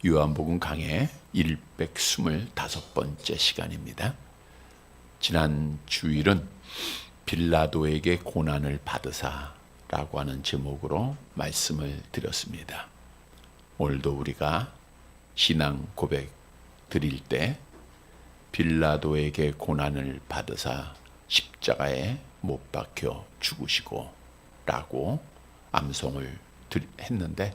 요한복음 강해 125번째 시간입니다. 지난 주일은 빌라도에게 고난을 받으사라고 하는 제목으로 말씀을 드렸습니다. 오늘도 우리가 신앙 고백 드릴 때 빌라도에게 고난을 받으사 십자가에 못 박혀 죽으시고 라고 암송을 했는데,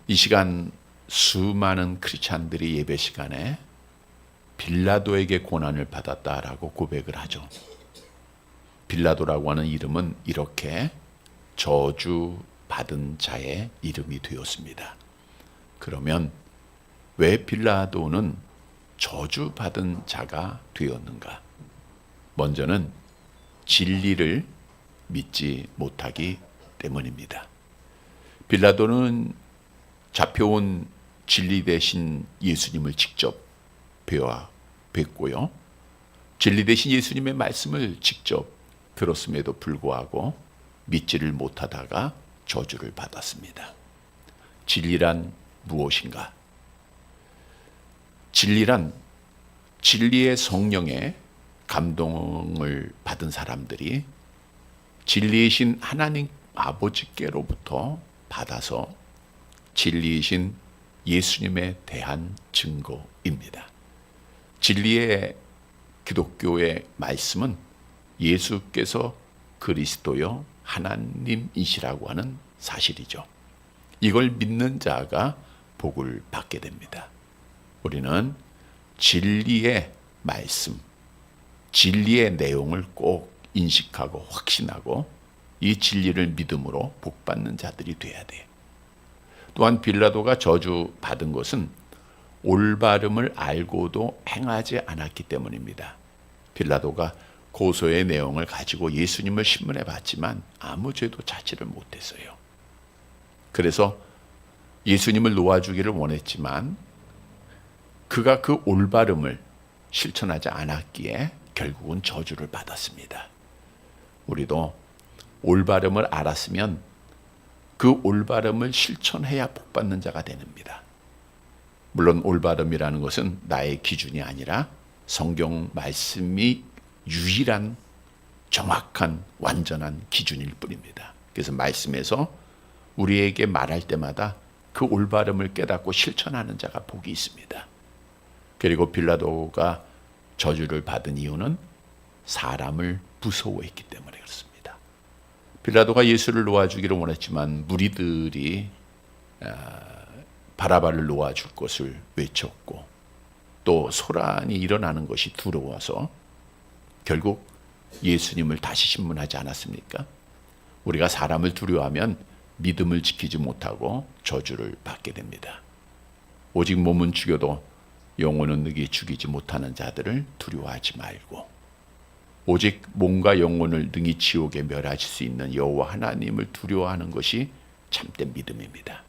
이 시간 수많은 크리스찬들이 예배 시간에 빌라도에게 고난을 받았다라고 고백을 하죠. 빌라도라고 하는 이름은 이렇게 저주받은 자의 이름이 되었습니다. 그러면 왜 빌라도는 저주받은 자가 되었는가? 먼저는 진리를 믿지 못하기 때문입니다. 빌라도는 잡혀온 진리 대신 예수님을 직접 뵙고요. 진리 대신 예수님의 말씀을 직접 들었음에도 불구하고 믿지를 못하다가 저주를 받았습니다. 진리란 무엇인가? 진리란 진리의 성령의 감동을 받은 사람들이 진리이신 하나님 아버지께로부터 받아서 진리이신 예수님에 대한 증거입니다. 진리의 기독교의 말씀은 예수께서 그리스도요 하나님이시라고 하는 사실이죠. 이걸 믿는 자가 복을 받게 됩니다. 우리는 진리의 말씀, 진리의 내용을 꼭 인식하고 확신하고 이 진리를 믿음으로 복받는 자들이 돼야 돼요. 또한 빌라도가 저주받은 것은 올바름을 알고도 행하지 않았기 때문입니다. 빌라도가 고소의 내용을 가지고 예수님을 신문해 봤지만 아무 죄도 자지를 못했어요. 그래서 예수님을 놓아주기를 원했지만 그가 그 올바름을 실천하지 않았기에 결국은 저주를 받았습니다. 우리도 올바름을 알았으면 그 올바름을 실천해야 복받는 자가 됩니다. 물론 올바름이라는 것은 나의 기준이 아니라 성경 말씀이 유일한 정확한 완전한 기준일 뿐입니다. 그래서 말씀에서 우리에게 말할 때마다 그 올바름을 깨닫고 실천하는 자가 복이 있습니다. 그리고 빌라도가 저주를 받은 이유는 사람을 무서워했기 때문에 그렇습니다. 빌라도가 예수를 놓아주기를 원했지만 무리들이 바라바를 놓아줄 것을 외쳤고 또 소란이 일어나는 것이 두려워서 결국 예수님을 다시 신문하지 않았습니까? 우리가 사람을 두려워하면 믿음을 지키지 못하고 저주를 받게 됩니다. 오직 몸은 죽여도 영혼은 능히 죽이지 못하는 자들을 두려워하지 말고 오직 몸과 영혼을 능히 지옥에 멸하실 수 있는 여호와 하나님을 두려워하는 것이 참된 믿음입니다.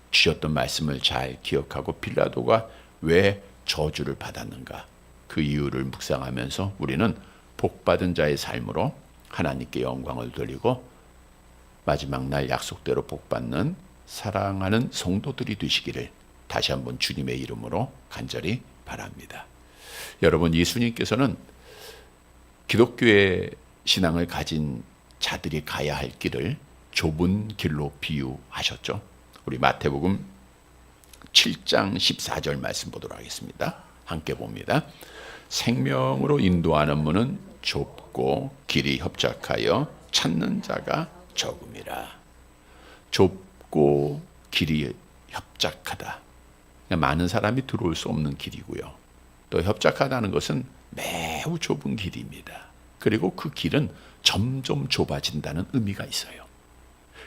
주셨던 말씀을 잘 기억하고 빌라도가 왜 저주를 받았는가, 그 이유를 묵상하면서 우리는 복받은 자의 삶으로 하나님께 영광을 돌리고 마지막 날 약속대로 복받는 사랑하는 성도들이 되시기를 다시 한번 주님의 이름으로 간절히 바랍니다. 여러분, 예수님께서는 기독교의 신앙을 가진 자들이 가야 할 길을 좁은 길로 비유하셨죠. 우리 마태복음 7장 14절 말씀 보도록 하겠습니다. 함께 봅니다. 생명으로 인도하는 문은 좁고 길이 협착하여 찾는 자가 적음이라. 좁고 길이 협착하다. 많은 사람이 들어올 수 없는 길이고요. 또 협착하다는 것은 매우 좁은 길입니다. 그리고 그 길은 점점 좁아진다는 의미가 있어요.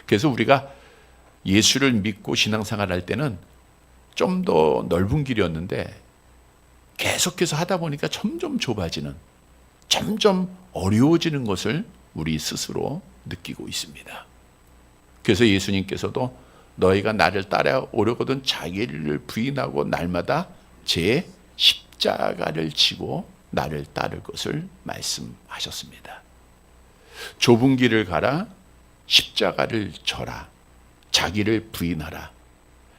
그래서 우리가 예수를 믿고 신앙생활 할 때는 좀 더 넓은 길이었는데 계속해서 하다 보니까 점점 좁아지는, 점점 어려워지는 것을 우리 스스로 느끼고 있습니다. 그래서 예수님께서도 너희가 나를 따라오려거든 자기를 부인하고 날마다 제 십자가를 지고 나를 따를 것을 말씀하셨습니다. 좁은 길을 가라, 십자가를 져라, 자기를 부인하라.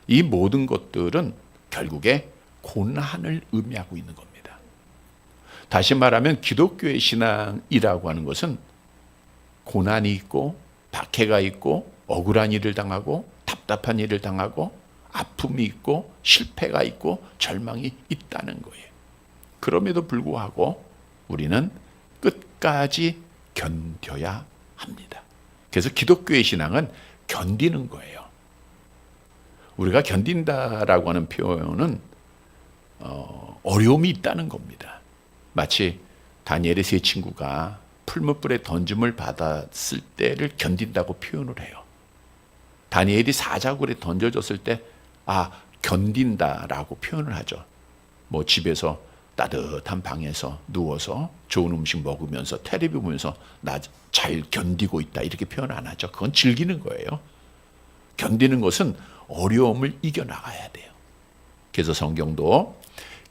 이 모든 것들은 결국에 고난을 의미하고 있는 겁니다. 다시 말하면 기독교의 신앙이라고 하는 것은 고난이 있고 박해가 있고 억울한 일을 당하고 답답한 일을 당하고 아픔이 있고 실패가 있고 절망이 있다는 거예요. 그럼에도 불구하고 우리는 끝까지 견뎌야 합니다. 그래서 기독교의 신앙은 견디는 거예요. 우리가 견딘다라고 하는 표현은 어려움이 있다는 겁니다. 마치 다니엘의 세 친구가 풀무불에 던짐을 받았을 때를 견딘다고 표현을 해요. 다니엘이 사자굴에 던져졌을 때 견딘다라고 표현을 하죠. 뭐 집에서 따뜻한 방에서 누워서 좋은 음식 먹으면서 텔레비 보면서 나 잘 견디고 있다 이렇게 표현 안 하죠. 그건 즐기는 거예요. 견디는 것은 어려움을 이겨나가야 돼요. 그래서 성경도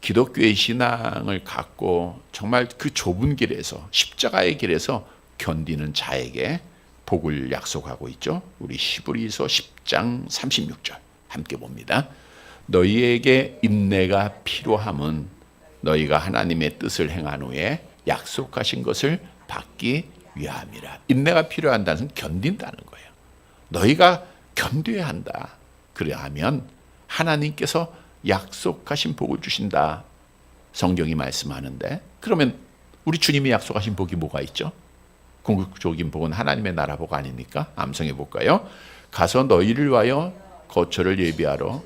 기독교의 신앙을 갖고 정말 그 좁은 길에서 십자가의 길에서 견디는 자에게 복을 약속하고 있죠. 우리 히브리서 10장 36절 함께 봅니다. 너희에게 인내가 필요함은 너희가 하나님의 뜻을 행한 후에 약속하신 것을 받기 위함이라. 인내가 필요한다는 것은 견딘다는 거예요. 너희가 견뎌야 한다. 그래야하면 하나님께서 약속하신 복을 주신다. 성경이 말씀하는데 그러면 우리 주님이 약속하신 복이 뭐가 있죠? 궁극적인 복은 하나님의 나라 복 아닙니까? 암송해 볼까요? 가서 너희를 위하여 거처를 예비하러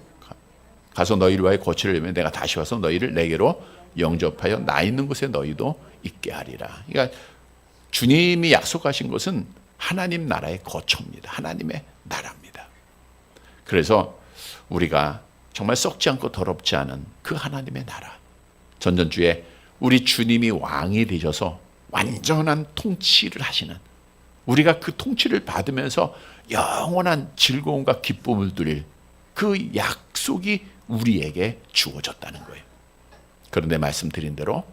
가서 너희를 위하여 거처를 예비하면 내가 다시 와서 너희를 내게로 영접하여 나 있는 곳에 너희도 있게 하리라. 그러니까 주님이 약속하신 것은 하나님 나라의 거처입니다. 하나님의 나라입니다. 그래서 우리가 정말 썩지 않고 더럽지 않은 그 하나님의 나라, 전전주에 우리 주님이 왕이 되셔서 완전한 통치를 하시는, 우리가 그 통치를 받으면서 영원한 즐거움과 기쁨을 누릴 그 약속이 우리에게 주어졌다는 거예요. 그런데 말씀드린 대로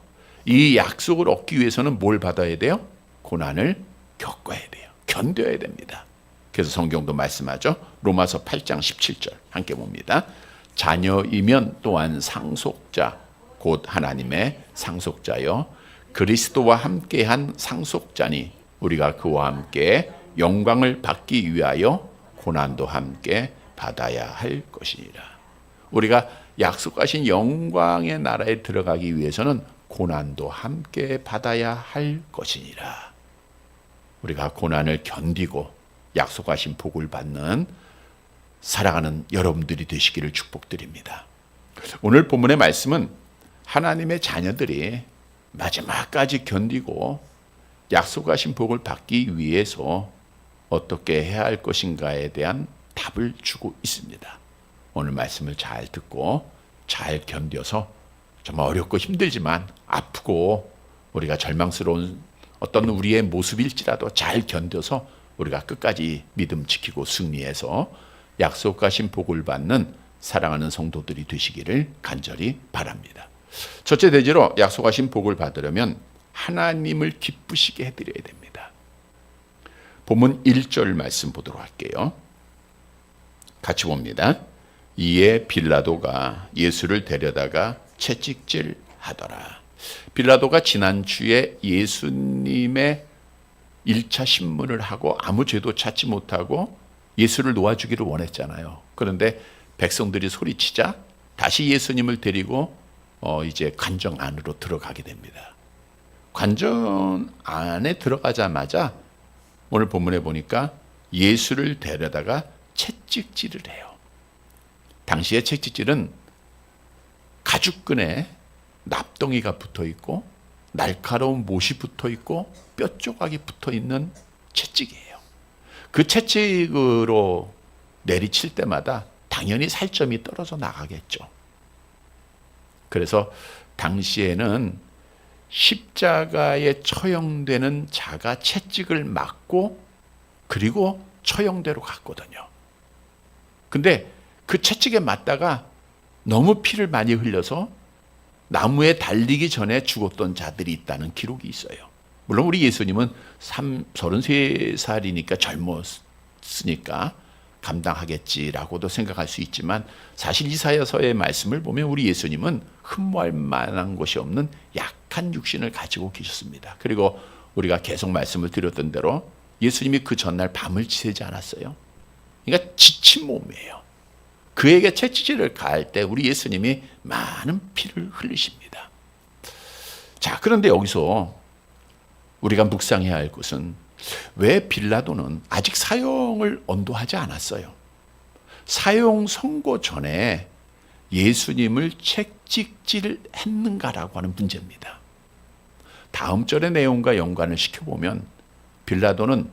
이 약속을 얻기 위해서는 뭘 받아야 돼요? 고난을 겪어야 돼요. 견뎌야 됩니다. 그래서 성경도 말씀하죠. 로마서 8장 17절 함께 봅니다. 자녀이면 또한 상속자 곧 하나님의 상속자여 그리스도와 함께한 상속자니 우리가 그와 함께 영광을 받기 위하여 고난도 함께 받아야 할 것이니라. 우리가 약속하신 영광의 나라에 들어가기 위해서는 고난도 함께 받아야 할 것이니라. 우리가 고난을 견디고 약속하신 복을 받는 살아가는 여러분들이 되시기를 축복드립니다. 오늘 본문의 말씀은 하나님의 자녀들이 마지막까지 견디고 약속하신 복을 받기 위해서 어떻게 해야 할 것인가에 대한 답을 주고 있습니다. 오늘 말씀을 잘 듣고 잘 견뎌서 정말 어렵고 힘들지만 아프고 우리가 절망스러운 어떤 우리의 모습일지라도 잘 견뎌서 우리가 끝까지 믿음 지키고 승리해서 약속하신 복을 받는 사랑하는 성도들이 되시기를 간절히 바랍니다. 첫째 대지로 약속하신 복을 받으려면 하나님을 기쁘시게 해드려야 됩니다. 본문 1절 말씀 보도록 할게요. 같이 봅니다. 이에 빌라도가 예수를 데려다가 채찍질 하더라. 빌라도가 지난주에 예수님의 1차 신문을 하고 아무 죄도 찾지 못하고 예수를 놓아주기를 원했잖아요. 그런데 백성들이 소리치자 다시 예수님을 데리고 이제 관정 안으로 들어가게 됩니다. 관정 안에 들어가자마자 오늘 본문에 보니까 예수를 데려다가 채찍질을 해요. 당시의 채찍질은 가죽끈에 납덩이가 붙어 있고 날카로운 못이 붙어 있고 뼈 조각이 붙어 있는 채찍이에요. 그 채찍으로 내리칠 때마다 당연히 살점이 떨어져 나가겠죠. 그래서 당시에는 십자가에 처형되는 자가 채찍을 맞고 그리고 처형대로 갔거든요. 근데 그 채찍에 맞다가 너무 피를 많이 흘려서 나무에 달리기 전에 죽었던 자들이 있다는 기록이 있어요. 물론 우리 예수님은 33살이니까 젊었으니까 감당하겠지라고도 생각할 수 있지만 사실 이사야서의 말씀을 보면 우리 예수님은 흠모할 만한 것이 없는 약한 육신을 가지고 계셨습니다. 그리고 우리가 계속 말씀을 드렸던 대로 예수님이 그 전날 밤을 지새지 않았어요. 그러니까 지친 몸이에요. 그에게 채찍질을 가할 때 우리 예수님이 많은 피를 흘리십니다. 자, 그런데 여기서 우리가 묵상해야 할 것은 왜 빌라도는 아직 사형을 언도하지 않았어요. 사형 선고 전에 예수님을 채찍질했는가라고 하는 문제입니다. 다음 절의 내용과 연관을 시켜보면 빌라도는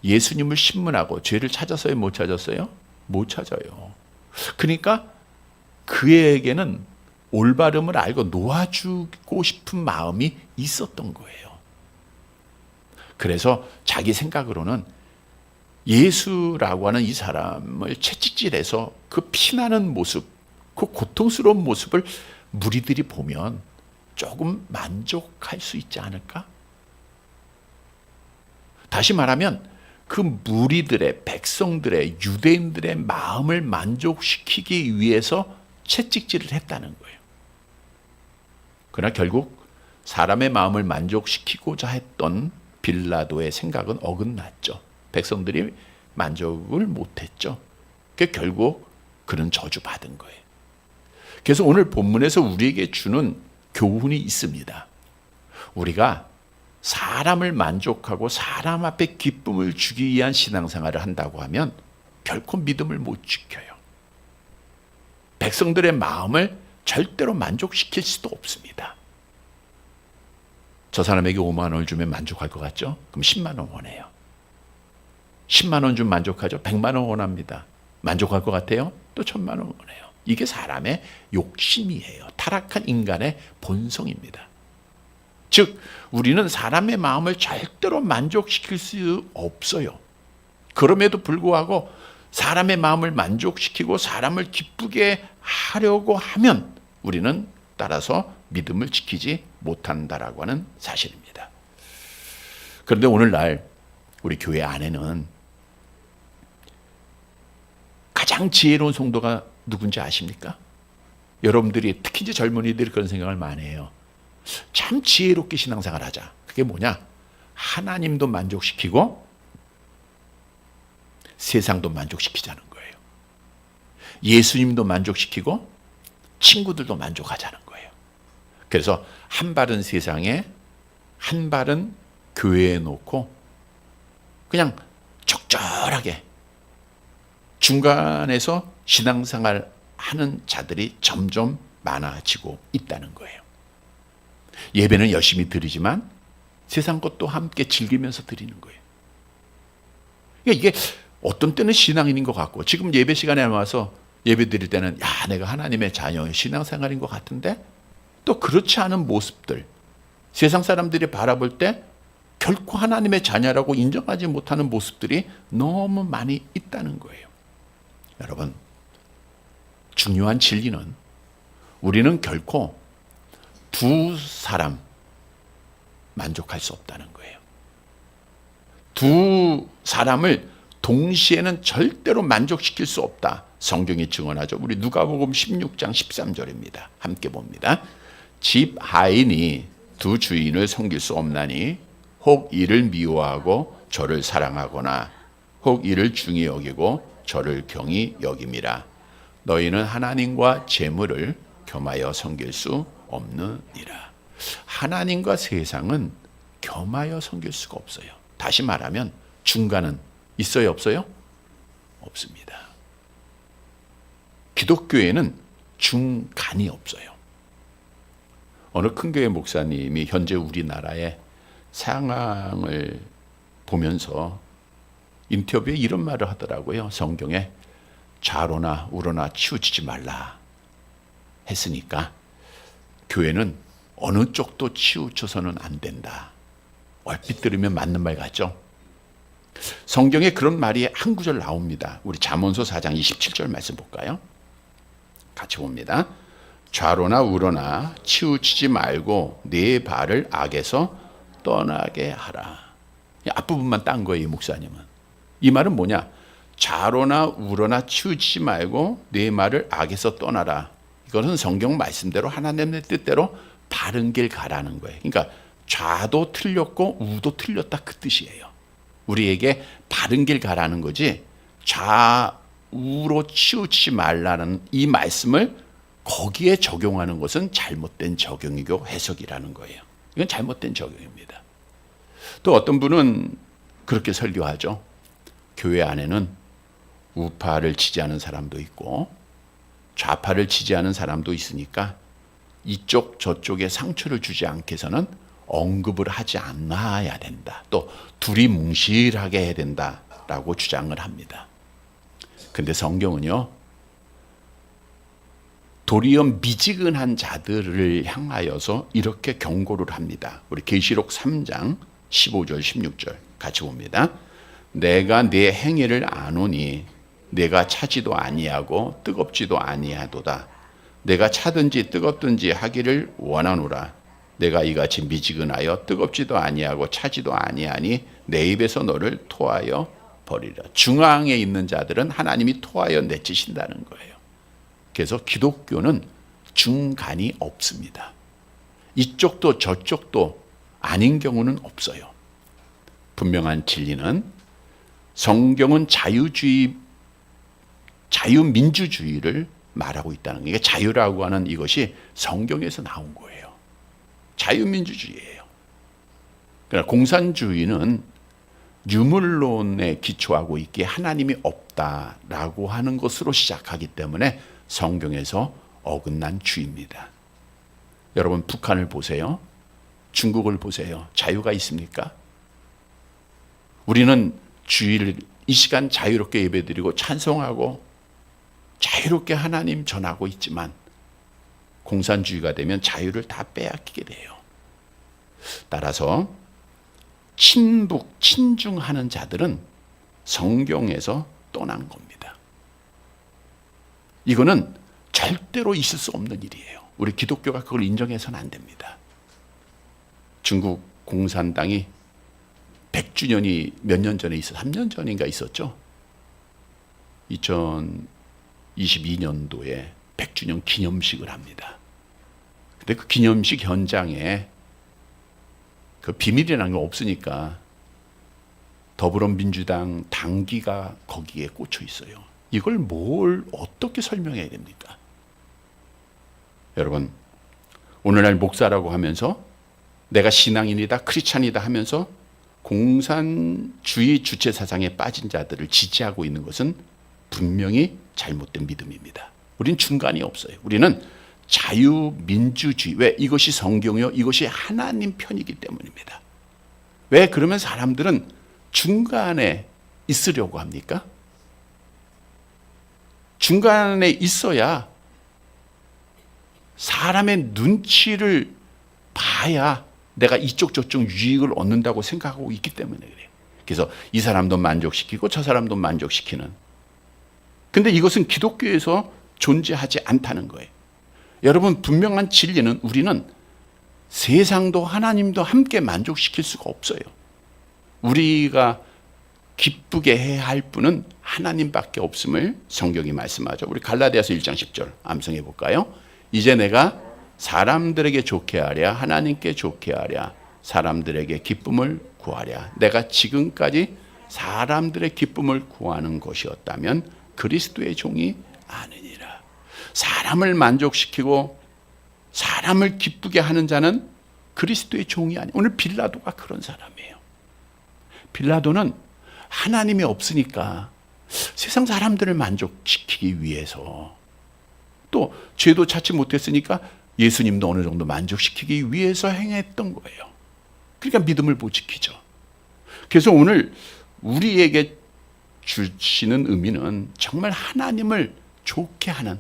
예수님을 신문하고 죄를 찾았어요? 못 찾았어요? 못 찾아요. 그러니까 그에게는 올바름을 알고 놓아주고 싶은 마음이 있었던 거예요. 그래서 자기 생각으로는 예수라고 하는 이 사람을 채찍질해서 그 피나는 모습, 그 고통스러운 모습을 무리들이 보면 조금 만족할 수 있지 않을까? 다시 말하면 그 무리들의, 백성들의, 유대인들의 마음을 만족시키기 위해서 채찍질을 했다는 거예요. 그러나 결국 사람의 마음을 만족시키고자 했던 빌라도의 생각은 어긋났죠. 백성들이 만족을 못했죠. 결국 그는 저주받은 거예요. 그래서 오늘 본문에서 우리에게 주는 교훈이 있습니다. 우리가 사람을 만족하고 사람 앞에 기쁨을 주기 위한 신앙생활을 한다고 하면 결코 믿음을 못 지켜요. 백성들의 마음을 절대로 만족시킬 수도 없습니다. 저 사람에게 5만 원을 주면 만족할 것 같죠? 그럼 10만 원 원해요. 10만 원 주면 만족하죠? 100만 원 원합니다. 만족할 것 같아요? 또 1000만 원 원해요. 이게 사람의 욕심이에요. 타락한 인간의 본성입니다. 즉 우리는 사람의 마음을 절대로 만족시킬 수 없어요. 그럼에도 불구하고 사람의 마음을 만족시키고 사람을 기쁘게 하려고 하면 우리는 따라서 믿음을 지키지 못한다라고 하는 사실입니다. 그런데 오늘날 우리 교회 안에는 가장 지혜로운 성도가 누군지 아십니까? 여러분들이 특히 이제 젊은이들이 그런 생각을 많이 해요. 참 지혜롭게 신앙생활 하자. 그게 뭐냐? 하나님도 만족시키고 세상도 만족시키자는 거예요. 예수님도 만족시키고 친구들도 만족하자는 거예요. 그래서 한 발은 세상에 한 발은 교회에 놓고 그냥 적절하게 중간에서 신앙생활 하는 자들이 점점 많아지고 있다는 거예요. 예배는 열심히 드리지만 세상 것도 함께 즐기면서 드리는 거예요. 그러니까 이게 어떤 때는 신앙인인 것 같고 지금 예배 시간에 와서 예배 드릴 때는 야 내가 하나님의 자녀의 신앙생활인 것 같은데 또 그렇지 않은 모습들 세상 사람들이 바라볼 때 결코 하나님의 자녀라고 인정하지 못하는 모습들이 너무 많이 있다는 거예요. 여러분 중요한 진리는 우리는 결코 두 사람 만족할 수 없다는 거예요. 두 사람을 동시에는 절대로 만족시킬 수 없다. 성경이 증언하죠. 우리 누가복음 16장 13절입니다. 함께 봅니다. 집 하인이 두 주인을 섬길 수 없나니 혹 이를 미워하고 저를 사랑하거나 혹 이를 중히 여기고 저를 경히 여김이라. 너희는 하나님과 재물을 겸하여 섬길 수 없느니라. 하나님과 세상은 겸하여 섬길 수가 없어요. 다시 말하면 중간은 있어요, 없어요? 없습니다. 기독교에는 중간이 없어요. 어느 큰 교회 목사님이 현재 우리나라의 상황을 보면서 인터뷰에 이런 말을 하더라고요. 성경에 좌로나 우로나 치우치지 말라 했으니까 교회는 어느 쪽도 치우쳐서는 안 된다. 얼핏 들으면 맞는 말 같죠? 성경에 그런 말이 한 구절 나옵니다. 우리 잠언서 4장 27절 말씀 볼까요? 같이 봅니다. 좌로나 우로나 치우치지 말고 네 발을 악에서 떠나게 하라. 앞부분만 딴 거예요, 이 목사님은. 이 말은 뭐냐? 좌로나 우로나 치우치지 말고 내 말을 악에서 떠나라. 이것은 성경 말씀대로 하나님의 뜻대로 바른 길 가라는 거예요. 그러니까 좌도 틀렸고 우도 틀렸다 그 뜻이에요. 우리에게 바른 길 가라는 거지 좌우로 치우치지 말라는 이 말씀을 거기에 적용하는 것은 잘못된 적용이고 해석이라는 거예요. 이건 잘못된 적용입니다. 또 어떤 분은 그렇게 설교하죠. 교회 안에는 우파를 지지하는 사람도 있고 좌파를 지지하는 사람도 있으니까 이쪽 저쪽에 상처를 주지 않게 해서는 언급을 하지 않아야 된다. 또 둘이 뭉실하게 해야 된다라고 주장을 합니다. 근데 성경은요, 도리어 미지근한 자들을 향하여서 이렇게 경고를 합니다. 우리 계시록 3장 15절 16절 같이 봅니다. 내가 네 행위를 아노니 내가 차지도 아니하고 뜨겁지도 아니하도다. 내가 차든지 뜨겁든지 하기를 원하노라. 내가 이같이 미지근하여 뜨겁지도 아니하고 차지도 아니하니 내 입에서 너를 토하여 버리라. 중앙에 있는 자들은 하나님이 토하여 내치신다는 거예요. 그래서 기독교는 중간이 없습니다. 이쪽도 저쪽도 아닌 경우는 없어요. 분명한 진리는 성경은 자유민주주의를 말하고 있다는 거예요. 자유라고 하는 이것이 성경에서 나온 거예요. 자유민주주의예요. 그러나 공산주의는 유물론에 기초하고 있기에 하나님이 없다라고 하는 것으로 시작하기 때문에 성경에서 어긋난 주의입니다. 여러분 북한을 보세요. 중국을 보세요. 자유가 있습니까? 우리는 주일 이 시간 자유롭게 예배드리고 찬송하고 자유롭게 하나님 전하고 있지만 공산주의가 되면 자유를 다 빼앗기게 돼요. 따라서 친북, 친중하는 자들은 성경에서 떠난 겁니다. 이거는 절대로 있을 수 없는 일이에요. 우리 기독교가 그걸 인정해서는 안 됩니다. 중국 공산당이 100주년이 몇 년 전에 3년 전인가 있었죠. 2022년도에 100주년 기념식을 합니다. 근데 그 기념식 현장에 그 비밀이라는 게 없으니까 더불어민주당 당기가 거기에 꽂혀 있어요. 이걸 뭘 어떻게 설명해야 됩니까? 여러분, 오늘날 목사라고 하면서 내가 신앙인이다, 크리스찬이다 하면서 공산주의 주체 사상에 빠진 자들을 지지하고 있는 것은 분명히 잘못된 믿음입니다. 우린 중간이 없어요. 우리는 자유민주주의. 왜? 이것이 성경이요, 이것이 하나님 편이기 때문입니다. 왜 그러면 사람들은 중간에 있으려고 합니까? 중간에 있어야 사람의 눈치를 봐야 내가 이쪽 저쪽 유익을 얻는다고 생각하고 있기 때문에 그래요. 그래서 이 사람도 만족시키고 저 사람도 만족시키는. 근데 이것은 기독교에서 존재하지 않다는 거예요. 여러분, 분명한 진리는 우리는 세상도 하나님도 함께 만족시킬 수가 없어요. 우리가 기쁘게 해야 할 분은 하나님밖에 없음을 성경이 말씀하죠. 우리 갈라디아서 1장 10절 암송해 볼까요? 이제 내가 사람들에게 좋게 하랴 하나님께 좋게 하랴 사람들에게 기쁨을 구하랴. 내가 지금까지 사람들의 기쁨을 구하는 것이었다면 그리스도의 종이 아니니라. 사람을 만족시키고 사람을 기쁘게 하는 자는 그리스도의 종이 아니. 오늘 빌라도가 그런 사람이에요. 빌라도는 하나님이 없으니까 세상 사람들을 만족시키기 위해서, 또 죄도 찾지 못했으니까 예수님도 어느 정도 만족시키기 위해서 행했던 거예요. 그러니까 믿음을 못 지키죠. 그래서 오늘 우리에게 주시는 의미는 정말 하나님을 좋게 하는,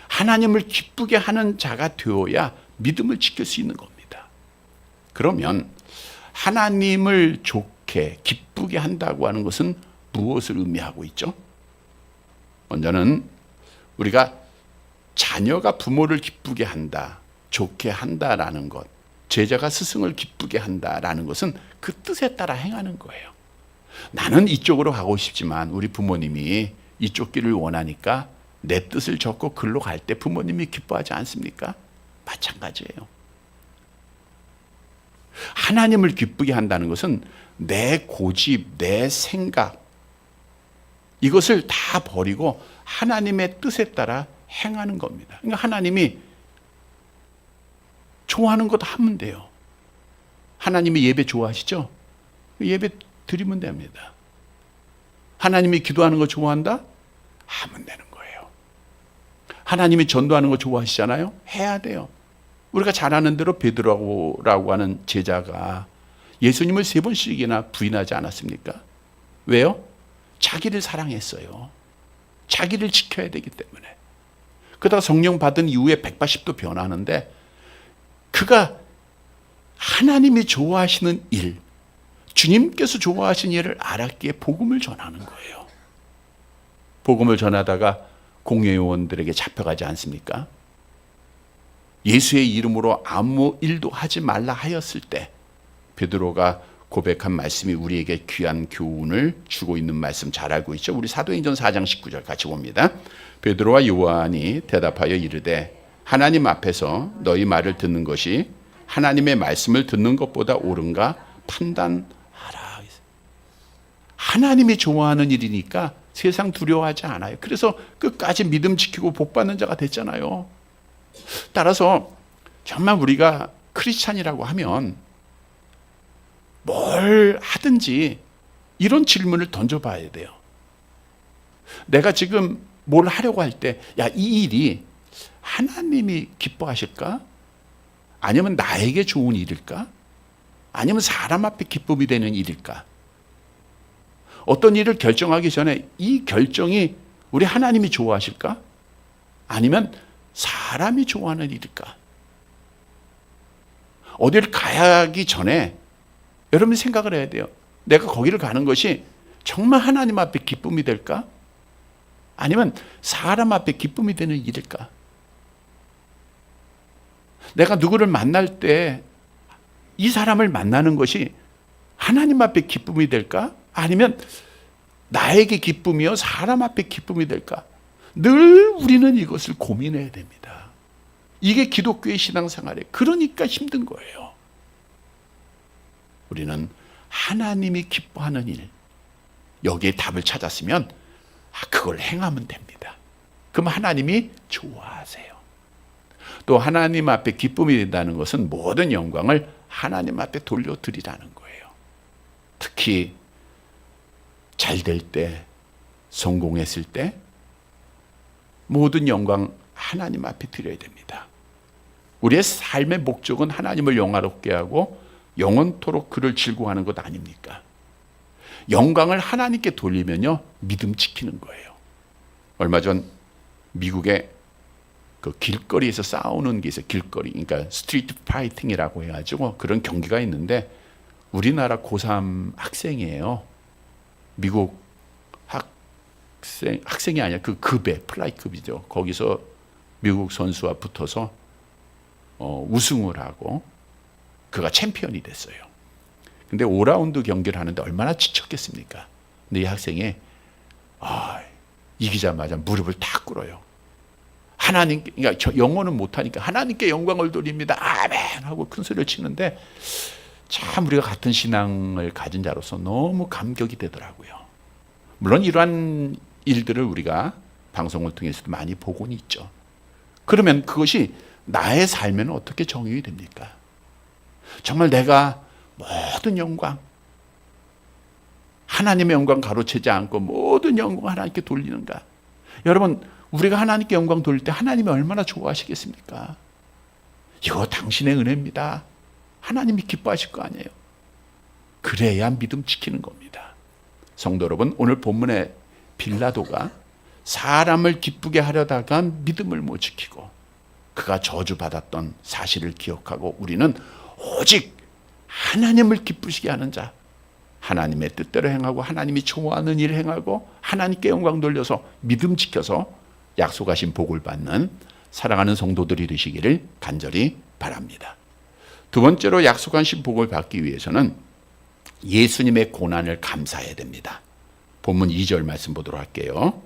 하나님을 기쁘게 하는 자가 되어야 믿음을 지킬 수 있는 겁니다. 그러면 하나님을 좋게 기쁘게 한다고 하는 것은 무엇을 의미하고 있죠? 먼저는 우리가 자녀가 부모를 기쁘게 한다, 좋게 한다라는 것, 제자가 스승을 기쁘게 한다라는 것은 그 뜻에 따라 행하는 거예요. 나는 이쪽으로 가고 싶지만 우리 부모님이 이쪽 길을 원하니까 내 뜻을 적고 글로 갈 때 부모님이 기뻐하지 않습니까? 마찬가지예요. 하나님을 기쁘게 한다는 것은 내 고집, 내 생각, 이것을 다 버리고 하나님의 뜻에 따라 행하는 겁니다. 그러니까 하나님이 좋아하는 것 하면 돼요. 하나님이 예배 좋아하시죠? 예배 드리면 됩니다. 하나님이 기도하는 거 좋아한다? 하면 되는 거예요. 하나님이 전도하는 거 좋아하시잖아요? 해야 돼요. 우리가 잘 아는 대로 베드로라고 하는 제자가 예수님을 3번씩이나 부인하지 않았습니까? 왜요? 자기를 사랑했어요. 자기를 지켜야 되기 때문에. 그러다가 성령 받은 이후에 180도 변하는데 그가 하나님이 좋아하시는 일, 주님께서 좋아하시는 일을 알았기에 복음을 전하는 거예요. 복음을 전하다가 공회요원들에게 잡혀가지 않습니까? 예수의 이름으로 아무 일도 하지 말라 하였을 때 베드로가 고백한 말씀이 우리에게 귀한 교훈을 주고 있는 말씀 잘 알고 있죠. 우리 사도행전 4장 19절 같이 봅니다. 베드로와 요한이 대답하여 이르되 하나님 앞에서 너희 말을 듣는 것이 하나님의 말씀을 듣는 것보다 옳은가 판단하라. 하나님이 좋아하는 일이니까 세상 두려워하지 않아요. 그래서 끝까지 믿음 지키고 복 받는 자가 됐잖아요. 따라서 정말 우리가 크리스찬이라고 하면 뭘 하든지 이런 질문을 던져봐야 돼요. 내가 지금 뭘 하려고 할 때, 야, 이 일이 하나님이 기뻐하실까? 아니면 나에게 좋은 일일까? 아니면 사람 앞에 기쁨이 되는 일일까? 어떤 일을 결정하기 전에 이 결정이 우리 하나님이 좋아하실까? 아니면 사람이 좋아하는 일일까? 어디를 가기 전에 여러분이 생각을 해야 돼요. 내가 거기를 가는 것이 정말 하나님 앞에 기쁨이 될까? 아니면 사람 앞에 기쁨이 되는 일일까? 내가 누구를 만날 때 이 사람을 만나는 것이 하나님 앞에 기쁨이 될까? 아니면 나에게 기쁨이요 사람 앞에 기쁨이 될까? 늘 우리는 이것을 고민해야 됩니다. 이게 기독교의 신앙생활에 그러니까 힘든 거예요. 우리는 하나님이 기뻐하는 일, 여기에 답을 찾았으면 그걸 행하면 됩니다. 그럼 하나님이 좋아하세요. 또 하나님 앞에 기쁨이 된다는 것은 모든 영광을 하나님 앞에 돌려드리라는 거예요. 특히 잘 될 때, 성공했을 때 모든 영광 하나님 앞에 드려야 됩니다. 우리의 삶의 목적은 하나님을 영화롭게 하고 영원토록 그를 즐거워하는 것 아닙니까? 영광을 하나님께 돌리면요 믿음 지키는 거예요. 얼마 전 미국의 그 길거리에서 싸우는 게 있어요. 길거리, 그러니까 스트리트 파이팅이라고 해가지고 그런 경기가 있는데 우리나라 고3 학생이에요. 미국 학생이 아니라 그 급에 플라이급이죠. 거기서 미국 선수와 붙어서 우승을 하고 그가 챔피언이 됐어요. 근데 5라운드 경기를 하는데 얼마나 지쳤겠습니까? 근데 이 학생이 이기자마자 무릎을 탁 꿇어요. 하나님께, 그러니까 영어는 못하니까 하나님께 영광을 돌립니다. 아멘! 하고 큰 소리를 치는데 참 우리가 같은 신앙을 가진 자로서 너무 감격이 되더라고요. 물론 이러한 일들을 우리가 방송을 통해서도 많이 보고는 있죠. 그러면 그것이 나의 삶에는 어떻게 적용이 됩니까? 정말 내가 모든 영광, 하나님의 영광 가로채지 않고 모든 영광 하나님께 돌리는가? 여러분, 우리가 하나님께 영광 돌릴 때 하나님이 얼마나 좋아하시겠습니까? 이거 당신의 은혜입니다. 하나님이 기뻐하실 거 아니에요. 그래야 믿음 지키는 겁니다. 성도 여러분, 오늘 본문의 빌라도가 사람을 기쁘게 하려다가 믿음을 못 지키고 그가 저주받았던 사실을 기억하고 우리는 오직 하나님을 기쁘시게 하는 자, 하나님의 뜻대로 행하고 하나님이 좋아하는 일을 행하고 하나님께 영광 돌려서 믿음 지켜서 약속하신 복을 받는 사랑하는 성도들이 되시기를 간절히 바랍니다. 두 번째로 약속하신 복을 받기 위해서는 예수님의 고난을 감사해야 됩니다. 본문 2절 말씀 보도록 할게요.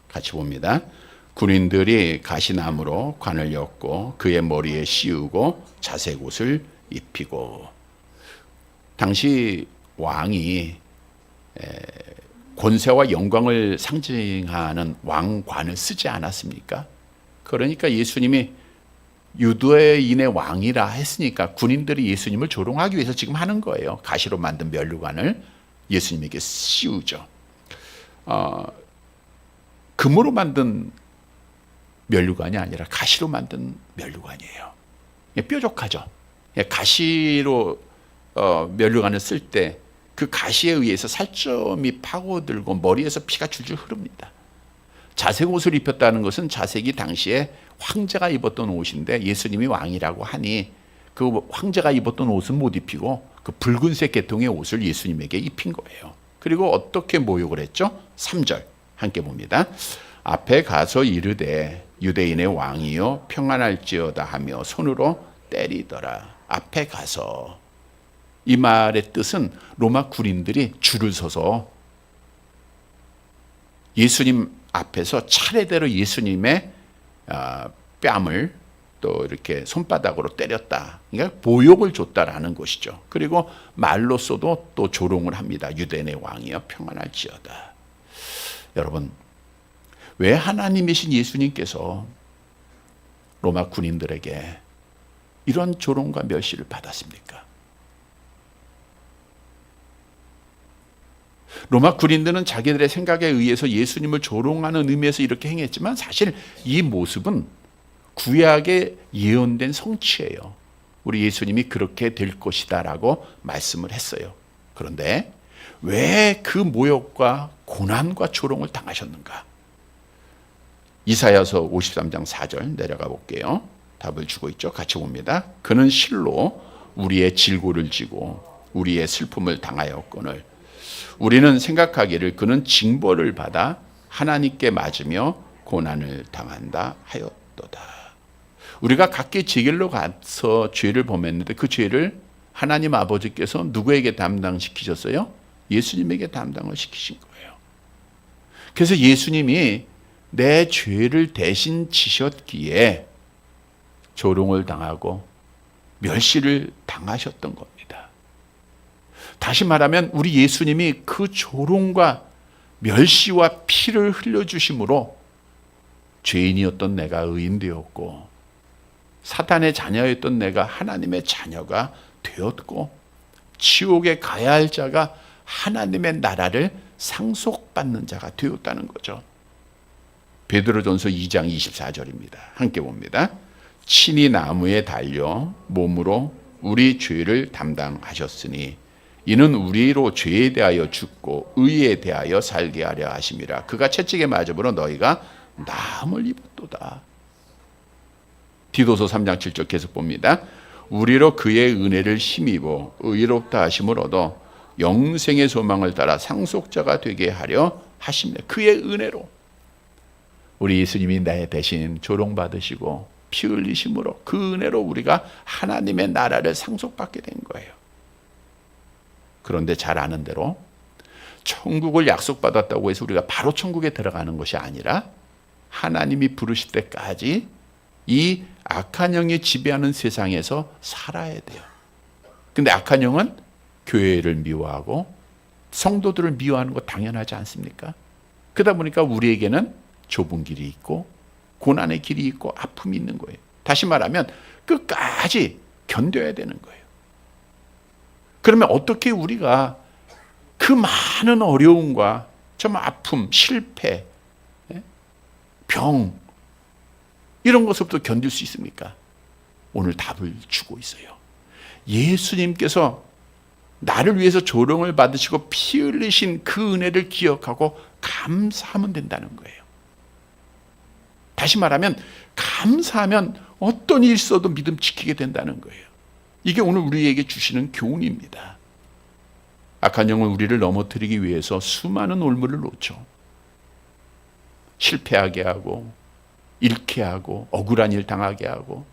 같이 봅니다. 군인들이 가시나무로 관을 엮고 그의 머리에 씌우고 자색 옷을 입히고. 당시 왕이 권세와 영광을 상징하는 왕관을 쓰지 않았습니까? 그러니까 예수님이 유대인의 왕이라 했으니까 군인들이 예수님을 조롱하기 위해서 지금 하는 거예요. 가시로 만든 면류관을 예수님에게 씌우죠. 금으로 만든 면류관이 아니라 가시로 만든 면류관이에요. 뾰족하죠. 가시로 면류관을 쓸 때 그 가시에 의해서 살점이 파고들고 머리에서 피가 줄줄 흐릅니다. 자색 옷을 입혔다는 것은 자색이 당시에 황제가 입었던 옷인데 예수님이 왕이라고 하니 그 황제가 입었던 옷은 못 입히고 그 붉은색 계통의 옷을 예수님에게 입힌 거예요. 그리고 어떻게 모욕을 했죠? 3절 함께 봅니다. 앞에 가서 이르되 유대인의 왕이요 평안할지어다 하며 손으로 때리더라. 앞에 가서. 이 말의 뜻은 로마 군인들이 줄을 서서 예수님 앞에서 차례대로 예수님의 뺨을 또 이렇게 손바닥으로 때렸다. 그러니까 모욕을 줬다라는 것이죠. 그리고 말로써도 또 조롱을 합니다. 유대인의 왕이여 평안할지어다. 여러분, 왜 하나님이신 예수님께서 로마 군인들에게 이런 조롱과 멸시를 받았습니까? 로마 군인들은 자기들의 생각에 의해서 예수님을 조롱하는 의미에서 이렇게 행했지만 사실 이 모습은 구약에 예언된 성취예요. 우리 예수님이 그렇게 될 것이다라고 말씀을 했어요. 그런데 왜 그 모욕과 고난과 조롱을 당하셨는가? 이사야서 53장 4절 내려가 볼게요. 답을 주고 있죠. 같이 봅니다. 그는 실로 우리의 질고를 지고 우리의 슬픔을 당하였거늘 우리는 생각하기를 그는 징벌을 받아 하나님께 맞으며 고난을 당한다 하였도다. 우리가 각기 제 길로 가서 죄를 범했는데 그 죄를 하나님 아버지께서 누구에게 담당시키셨어요? 예수님에게 담당을 시키신 거예요. 그래서 예수님이 내 죄를 대신 지셨기에 조롱을 당하고 멸시를 당하셨던 겁니다. 다시 말하면 우리 예수님이 그 조롱과 멸시와 피를 흘려주심으로 죄인이었던 내가 의인되었고 사탄의 자녀였던 내가 하나님의 자녀가 되었고 지옥에 가야 할 자가 하나님의 나라를 상속받는 자가 되었다는 거죠. 베드로전서 2장 24절입니다. 함께 봅니다. 친히 나무에 달려 몸으로 우리 죄를 담당하셨으니 이는 우리로 죄에 대하여 죽고 의에 대하여 살게 하려 하심이라. 그가 채찍에 맞음으로 너희가 나음을 입었도다. 디도서 3장 7절 계속 봅니다. 우리로 그의 은혜를 힘입어 의롭다 하심을 얻어 영생의 소망을 따라 상속자가 되게 하려 하심이라. 그의 은혜로 우리 예수님이 내 대신 조롱받으시고 피 흘리심으로 그 은혜로 우리가 하나님의 나라를 상속받게 된 거예요. 그런데 잘 아는 대로 천국을 약속받았다고 해서 우리가 바로 천국에 들어가는 것이 아니라 하나님이 부르실 때까지 이 악한 영이 지배하는 세상에서 살아야 돼요. 근데 악한 영은 교회를 미워하고 성도들을 미워하는 거 당연하지 않습니까? 그러다 보니까 우리에게는 좁은 길이 있고 고난의 길이 있고 아픔이 있는 거예요. 다시 말하면 끝까지 견뎌야 되는 거예요. 그러면 어떻게 우리가 그 많은 어려움과 정말 아픔, 실패, 병 이런 것부터 견딜 수 있습니까? 오늘 답을 주고 있어요. 예수님께서 나를 위해서 조롱을 받으시고 피 흘리신 그 은혜를 기억하고 감사하면 된다는 거예요. 다시 말하면 감사하면 어떤 일이 있어도 믿음 지키게 된다는 거예요. 이게 오늘 우리에게 주시는 교훈입니다. 악한 영은 우리를 넘어뜨리기 위해서 수많은 올무를 놓죠. 실패하게 하고 잃게 하고 억울한 일 당하게 하고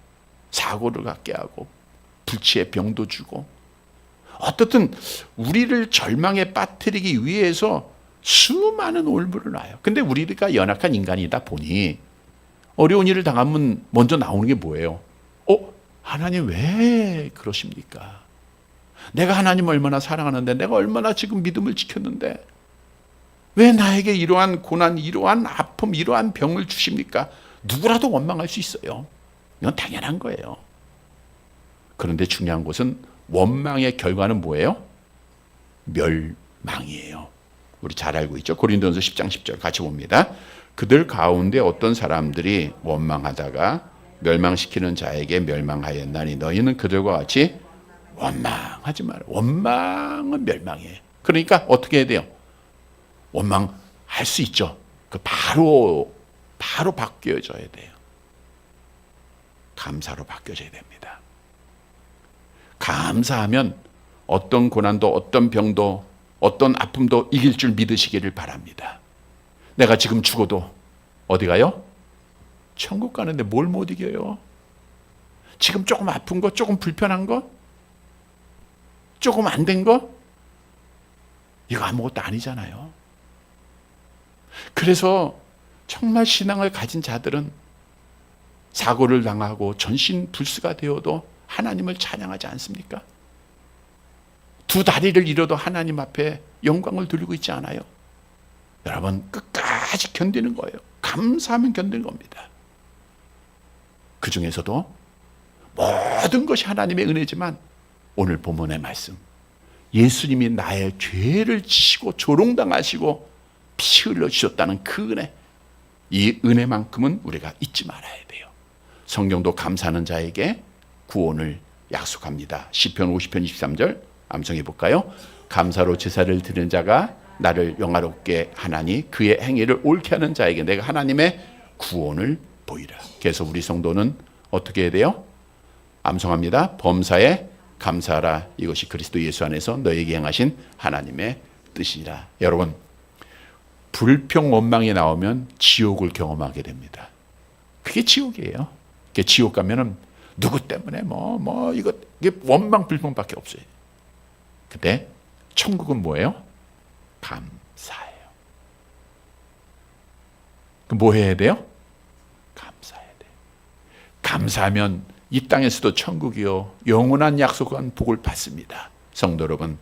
사고를 갖게 하고 불치의 병도 주고 어떻든 우리를 절망에 빠뜨리기 위해서 수많은 올무를 놔요. 근데 우리가 연약한 인간이다 보니 어려운 일을 당하면 먼저 나오는 게 뭐예요? 하나님 왜 그러십니까? 내가 하나님 얼마나 사랑하는데, 내가 얼마나 지금 믿음을 지켰는데 왜 나에게 이러한 고난, 이러한 아픔, 이러한 병을 주십니까? 누구라도 원망할 수 있어요. 이건 당연한 거예요. 그런데 중요한 것은 원망의 결과는 뭐예요? 멸망이에요. 우리 잘 알고 있죠? 고린도전서 10장 10절 같이 봅니다. 그들 가운데 어떤 사람들이 원망하다가 멸망시키는 자에게 멸망하였나니 너희는 그들과 같이 원망하지 마라. 원망은 멸망이에요. 그러니까 어떻게 해야 돼요? 원망할 수 있죠. 바로 바뀌어져야 돼요. 감사로 바뀌어져야 됩니다. 감사하면 어떤 고난도, 어떤 병도, 어떤 아픔도 이길 줄 믿으시기를 바랍니다. 내가 지금 죽어도 어디 가요? 천국 가는데 뭘 못 이겨요? 지금 조금 아픈 거, 조금 불편한 거, 조금 안 된 거, 이거 아무것도 아니잖아요. 그래서 정말 신앙을 가진 자들은 사고를 당하고 전신불수가 되어도 하나님을 찬양하지 않습니까? 두 다리를 잃어도 하나님 앞에 영광을 돌리고 있지 않아요? 여러분, 끝까지 견디는 거예요. 감사하면 견디는 겁니다. 그 중에서도 모든 것이 하나님의 은혜지만 오늘 본문의 말씀, 예수님이 나의 죄를 지시고 조롱당하시고 피 흘려주셨다는 그 은혜, 이 은혜만큼은 우리가 잊지 말아야 돼요. 성경도 감사하는 자에게 구원을 약속합니다. 시편 50편 23절 암송해 볼까요? 감사로 제사를 드리는 자가 나를 영화롭게 하나니 그의 행위를 옳게 하는 자에게 내가 하나님의 구원을 보이라. 그래서 우리 성도는 어떻게 해야 돼요? 암송합니다. 범사에 감사하라. 이것이 그리스도 예수 안에서 너에게 행하신 하나님의 뜻이라. 여러분, 불평 원망이 나오면 지옥을 경험하게 됩니다. 그게 지옥이에요. 그게 지옥 가면은 누구 때문에 이게 원망 불평밖에 없어요. 근데 천국은 뭐예요? 감사해요. 그럼 뭐 해야 돼요? 감사해야 돼요. 감사하면 이 땅에서도 천국이요 영원한 약속한 복을 받습니다. 성도 여러분,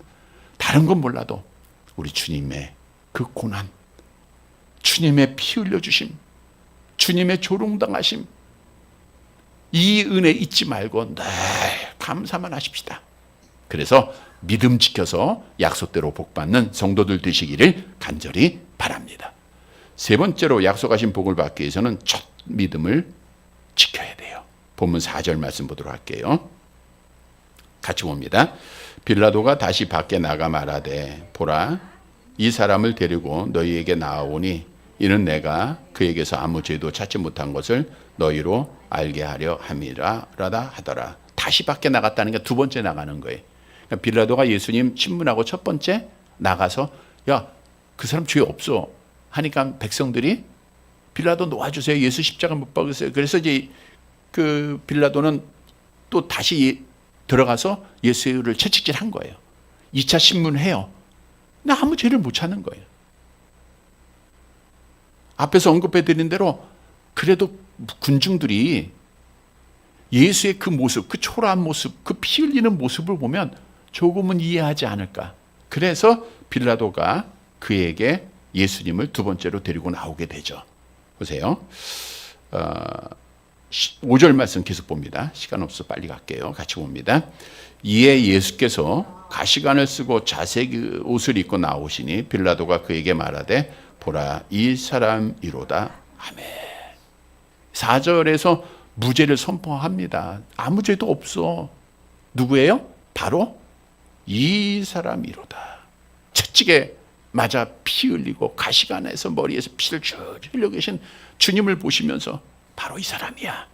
다른 건 몰라도 우리 주님의 그 고난, 주님의 피 흘려주심, 주님의 조롱당하심, 이 은혜 잊지 말고 늘 감사만 하십시다. 그래서 믿음 지켜서 약속대로 복받는 성도들 되시기를 간절히 바랍니다. 세 번째로 약속하신 복을 받기 위해서는 첫 믿음을 지켜야 돼요. 본문 4절 말씀 보도록 할게요. 같이 봅니다. 빌라도가 다시 밖에 나가 말하되 보라, 이 사람을 데리고 너희에게 나아오니 이는 내가 그에게서 아무 죄도 찾지 못한 것을 너희로 알게 하려 함이라 하더라. 다시 밖에 나갔다는 게 두 번째 나가는 거예요. 그러니까 빌라도가 예수님 신문하고 첫 번째 나가서 야, 그 사람 죄 없어 하니까 백성들이 빌라도 놓아주세요. 예수 십자가 못 박으세요. 그래서 이제 그 빌라도는 또 다시 들어가서 예수를 채찍질한 거예요. 2차 신문해요. 근데 아무 죄를 못 찾는 거예요. 앞에서 언급해 드린 대로 그래도 군중들이 예수의 그 모습, 그 초라한 모습, 그 피 흘리는 모습을 보면 조금은 이해하지 않을까. 그래서 빌라도가 그에게 예수님을 두 번째로 데리고 나오게 되죠. 보세요. 5절 말씀 계속 봅니다. 시간 없어 빨리 갈게요. 같이 봅니다. 이에 예수께서 가시관을 쓰고 자색 옷을 입고 나오시니 빌라도가 그에게 말하되 보라, 이 사람이로다. 아멘. 4절에서 무죄를 선포합니다. 아무 죄도 없어. 누구예요? 바로 이 사람이로다. 채찍에 맞아 피 흘리고 가시관에서 머리에서 피를 쭉 흘려 계신 주님을 보시면서 바로 이 사람이야.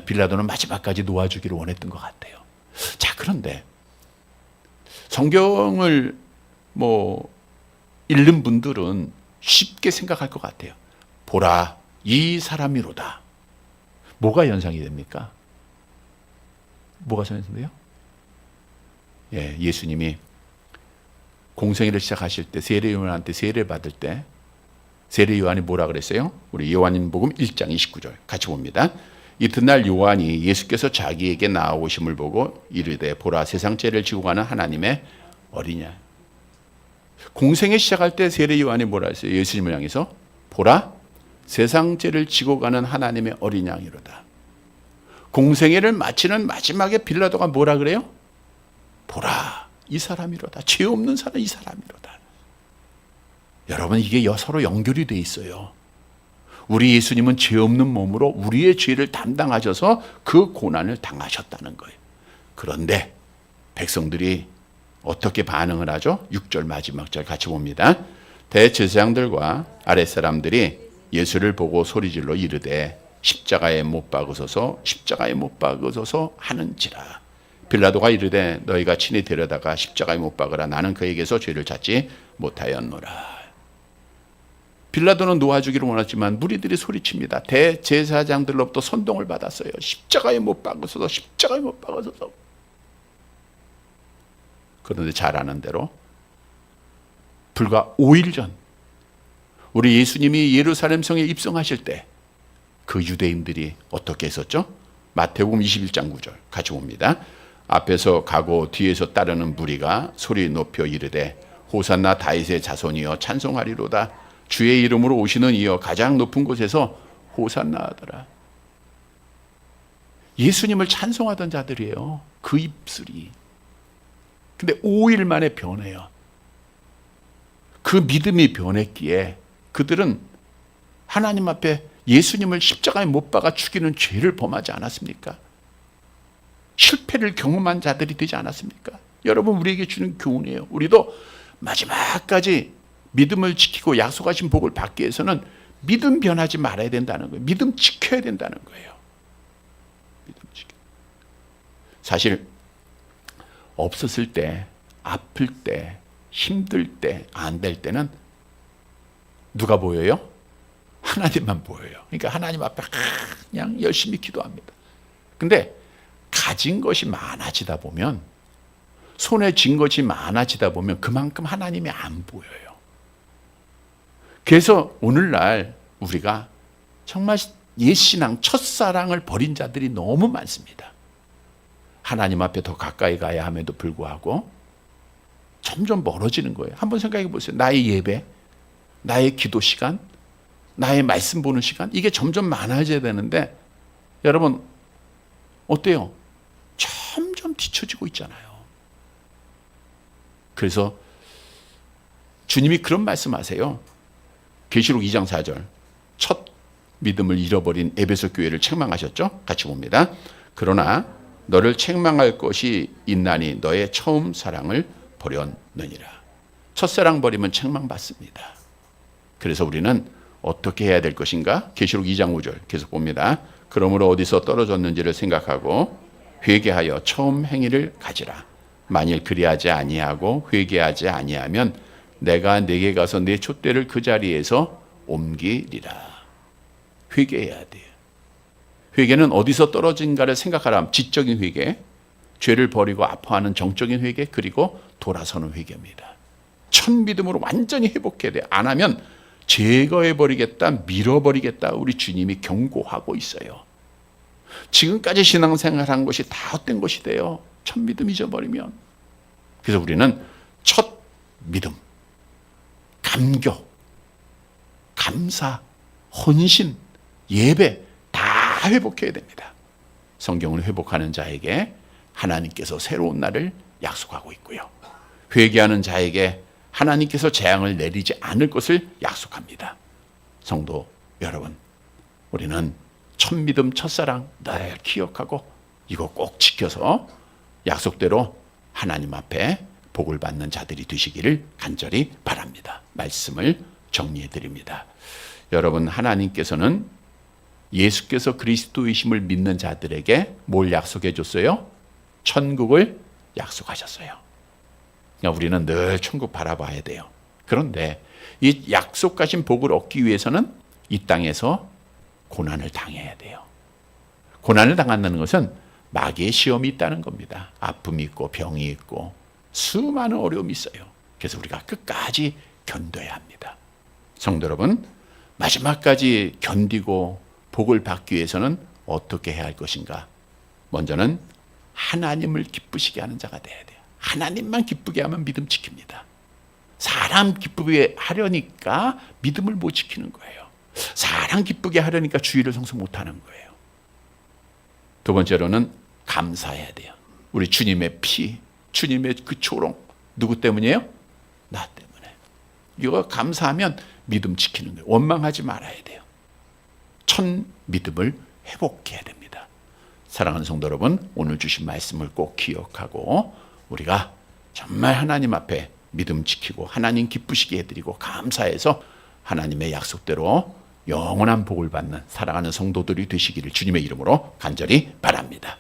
빌라도는 마지막까지 놓아주기를 원했던 것 같아요. 자, 그런데 성경을 읽는 분들은 쉽게 생각할 것 같아요. 보라, 이 사람이로다. 뭐가 연상이 됩니까? 뭐가 연상돼요? 예수님이 공생애를 시작하실 때 세례 요한한테 세례 받을 때 세례 요한이 뭐라 그랬어요? 우리 요한복음 1장 29절 같이 봅니다. 이튿날 요한이 예수께서 자기에게 나아오심을 보고 이르되 보라 세상 죄를 지고 가는 하나님의 어리냐. 공생애 시작할 때 세례 요한이 뭐라 했어요? 예수님을 향해서 보라 세상 죄를 지고 가는 하나님의 어린 양이로다. 공생애를 마치는 마지막에 빌라도가 뭐라 그래요? 보라 이 사람이로다. 죄 없는 사람 이 사람이로다. 여러분 이게 서로 연결이 돼 있어요. 우리 예수님은 죄 없는 몸으로 우리의 죄를 담당하셔서 그 고난을 당하셨다는 거예요. 그런데 백성들이 어떻게 반응을 하죠? 6절 마지막 절 같이 봅니다. 대제사장들과 아랫사람들이 예수를 보고 소리질러 이르되 십자가에 못 박으소서 십자가에 못 박으소서 하는지라. 빌라도가 이르되 너희가 친히 데려다가 십자가에 못 박으라. 나는 그에게서 죄를 찾지 못하였노라. 빌라도는 놓아주기를 원했지만 무리들이 소리칩니다. 대제사장들로부터 선동을 받았어요. 십자가에 못 박으소서 십자가에 못 박으소서. 그런데 잘 아는 대로 불과 5일 전 우리 예수님이 예루살렘 성에 입성하실 때 그 유대인들이 어떻게 했었죠? 마태복음 21장 9절 같이 봅니다. 앞에서 가고 뒤에서 따르는 무리가 소리 높여 이르되 호산나 다윗의 자손이여 찬송하리로다. 주의 이름으로 오시는 이여 가장 높은 곳에서 호산나 하더라. 예수님을 찬송하던 자들이에요. 그 입술이. 근데 5일 만에 변해요. 그 믿음이 변했기에 그들은 하나님 앞에 예수님을 십자가에 못 박아 죽이는 죄를 범하지 않았습니까? 실패를 경험한 자들이 되지 않았습니까? 여러분 우리에게 주는 교훈이에요. 우리도 마지막까지 믿음을 지키고 약속하신 복을 받기 위해서는 믿음 변하지 말아야 된다는 거예요. 믿음 지켜야 된다는 거예요. 믿음 지켜. 사실 없었을 때, 아플 때, 힘들 때, 안 될 때는 누가 보여요? 하나님만 보여요. 그러니까 하나님 앞에 그냥 열심히 기도합니다. 근데 가진 것이 많아지다 보면, 손에 쥔 것이 많아지다 보면 그만큼 하나님이 안 보여요. 그래서 오늘날 우리가 정말 옛신앙, 첫사랑을 버린 자들이 너무 많습니다. 하나님 앞에 더 가까이 가야 함에도 불구하고 점점 멀어지는 거예요. 한번 생각해 보세요. 나의 예배, 나의 기도 시간, 나의 말씀 보는 시간, 이게 점점 많아져야 되는데 여러분 어때요? 점점 뒤처지고 있잖아요. 그래서 주님이 그런 말씀하세요. 계시록 2장 4절 첫 믿음을 잃어버린 에베소 교회를 책망하셨죠? 같이 봅니다. 그러나 너를 책망할 것이 있나니 너의 처음 사랑을 버렸느니라. 첫사랑 버리면 책망받습니다. 그래서 우리는 어떻게 해야 될 것인가? 계시록 2장 5절 계속 봅니다. 그러므로 어디서 떨어졌는지를 생각하고 회개하여 처음 행위를 가지라. 만일 그리하지 아니하고 회개하지 아니하면 내가 네게 가서 내 촛대를 그 자리에서 옮기리라. 회개해야 돼요. 회개는 어디서 떨어진가를 생각하라. 지적인 회개, 죄를 버리고 아파하는 정적인 회개, 그리고 돌아서는 회개입니다. 첫 믿음으로 완전히 회복해야 돼요. 안 하면 제거해버리겠다, 밀어버리겠다 우리 주님이 경고하고 있어요. 지금까지 신앙생활한 것이 다 헛된 것이 돼요. 첫 믿음 잊어버리면. 그래서 우리는 첫 믿음, 감격, 감사, 헌신, 예배 다 회복해야 됩니다. 성경을 회복하는 자에게 하나님께서 새로운 날을 약속하고 있고요. 회개하는 자에게 하나님께서 재앙을 내리지 않을 것을 약속합니다. 성도 여러분, 우리는 첫 믿음, 첫사랑 늘 기억하고 이거 꼭 지켜서 약속대로 하나님 앞에 복을 받는 자들이 되시기를 간절히 바랍니다. 말씀을 정리해 드립니다. 여러분, 하나님께서는 예수께서 그리스도이심을 믿는 자들에게 뭘 약속해 줬어요? 천국을 약속하셨어요. 그러니까 우리는 늘 천국 바라봐야 돼요. 그런데 이 약속하신 복을 얻기 위해서는 이 땅에서 고난을 당해야 돼요. 고난을 당한다는 것은 마귀의 시험이 있다는 겁니다. 아픔이 있고 병이 있고 수많은 어려움이 있어요. 그래서 우리가 끝까지 견뎌야 합니다. 성도 여러분, 마지막까지 견디고 복을 받기 위해서는 어떻게 해야 할 것인가? 먼저는 하나님을 기쁘시게 하는 자가 돼야 돼요. 하나님만 기쁘게 하면 믿음 지킵니다. 사람 기쁘게 하려니까 믿음을 못 지키는 거예요. 사람 기쁘게 하려니까 주의를 성숙 못하는 거예요. 두 번째로는 감사해야 돼요. 우리 주님의 피, 주님의 그 조롱, 누구 때문이에요? 나 때문에. 이거 감사하면 믿음 지키는 거예요. 원망하지 말아야 돼요. 첫 믿음을 회복해야 됩니다. 사랑하는 성도 여러분, 오늘 주신 말씀을 꼭 기억하고 우리가 정말 하나님 앞에 믿음 지키고 하나님 기쁘시게 해드리고 감사해서 하나님의 약속대로 영원한 복을 받는 사랑하는 성도들이 되시기를 주님의 이름으로 간절히 바랍니다.